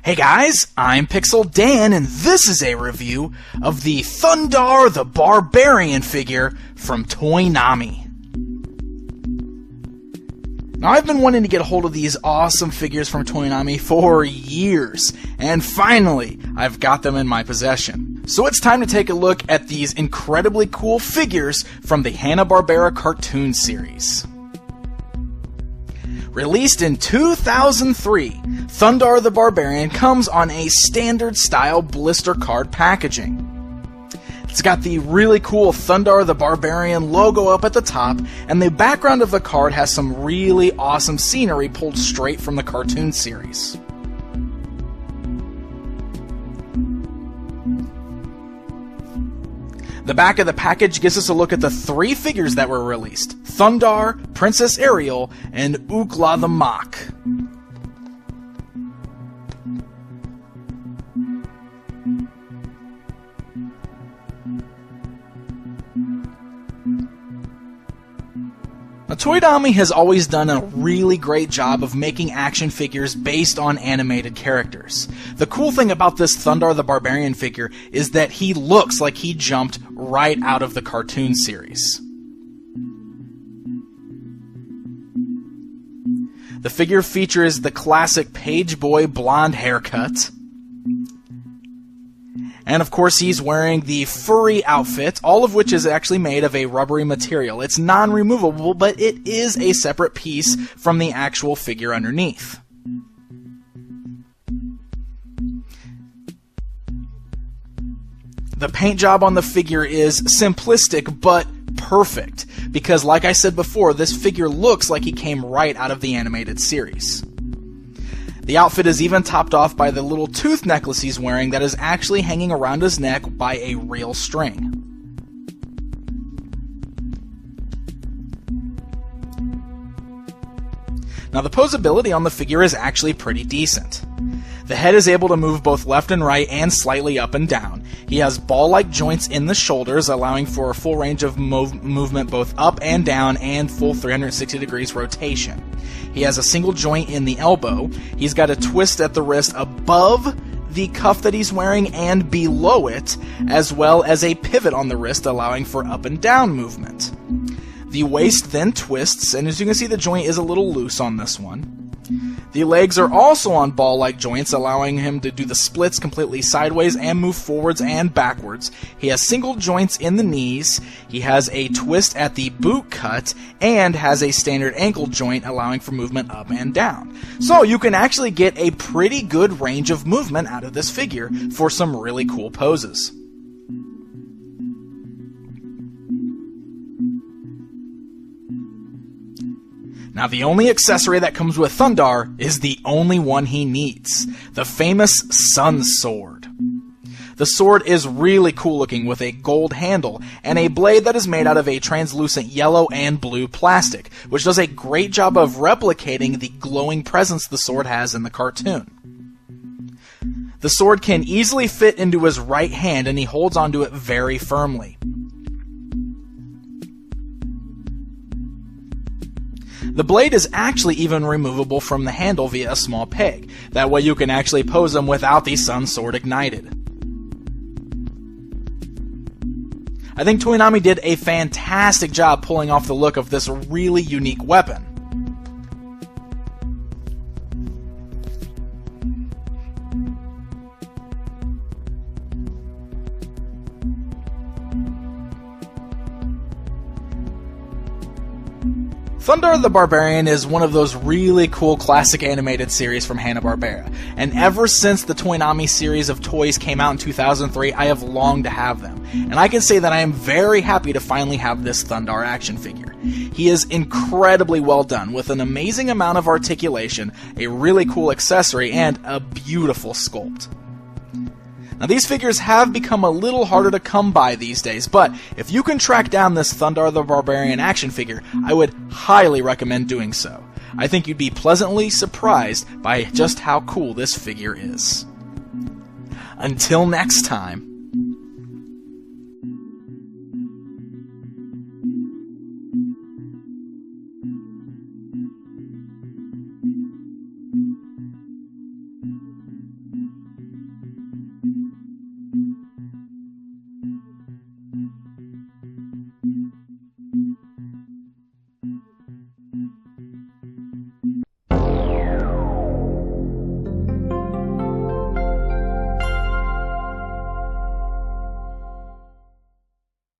Hey guys, I'm Pixel Dan, and this is a review of the Thundarr the Barbarian figure from Toynami. Now, I've been wanting to get a hold of these awesome figures from Toynami for years, and finally, I've got them in my possession. So it's time to take a look at these incredibly cool figures from the Hanna-Barbera cartoon series. Released in 2003, Thundarr the Barbarian comes on a standard-style blister card packaging. It's got the really cool Thundarr the Barbarian logo up at the top, and the background of the card has some really awesome scenery pulled straight from the cartoon series. The back of the package gives us a look at the three figures that were released: Thundarr, Princess Ariel, and Ukla the Mock. Now, Toynami has always done a really great job of making action figures based on animated characters. The cool thing about this Thundarr the Barbarian figure is that he looks like he jumped right out of the cartoon series. The figure features the classic page boy blonde haircut. And of course he's wearing the furry outfit, all of which is actually made of a rubbery material. It's non-removable, but it is a separate piece from the actual figure underneath. The paint job on the figure is simplistic, but perfect, because like I said before, this figure looks like he came right out of the animated series. The outfit is even topped off by the little tooth necklace he's wearing that is actually hanging around his neck by a real string. Now, the posability on the figure is actually pretty decent. The head is able to move both left and right and slightly up and down. He has ball-like joints in the shoulders, allowing for a full range of movement both up and down and full 360 degrees rotation. He has a single joint in the elbow. He's got a twist at the wrist above the cuff that he's wearing and below it, as well as a pivot on the wrist, allowing for up and down movement. The waist then twists, and as you can see, the joint is a little loose on this one. The legs are also on ball-like joints, allowing him to do the splits completely sideways and move forwards and backwards. He has single joints in the knees, he has a twist at the boot cut, and has a standard ankle joint, allowing for movement up and down. So you can actually get a pretty good range of movement out of this figure for some really cool poses. Now, the only accessory that comes with Thundarr is the only one he needs: the famous Sun Sword. The sword is really cool looking, with a gold handle and a blade that is made out of a translucent yellow and blue plastic, which does a great job of replicating the glowing presence the sword has in the cartoon. The sword can easily fit into his right hand, and he holds onto it very firmly. The blade is actually even removable from the handle via a small peg. That way you can actually pose him without the Sun Sword ignited. I think Toynami did a fantastic job pulling off the look of this really unique weapon. Thundarr the Barbarian is one of those really cool classic animated series from Hanna-Barbera, and ever since the Toynami series of toys came out in 2003, I have longed to have them, and I can say that I am very happy to finally have this Thundarr action figure. He is incredibly well done, with an amazing amount of articulation, a really cool accessory, and a beautiful sculpt. Now, these figures have become a little harder to come by these days, but if you can track down this Thundarr the Barbarian action figure, I would highly recommend doing so. I think you'd be pleasantly surprised by just how cool this figure is. Until next time.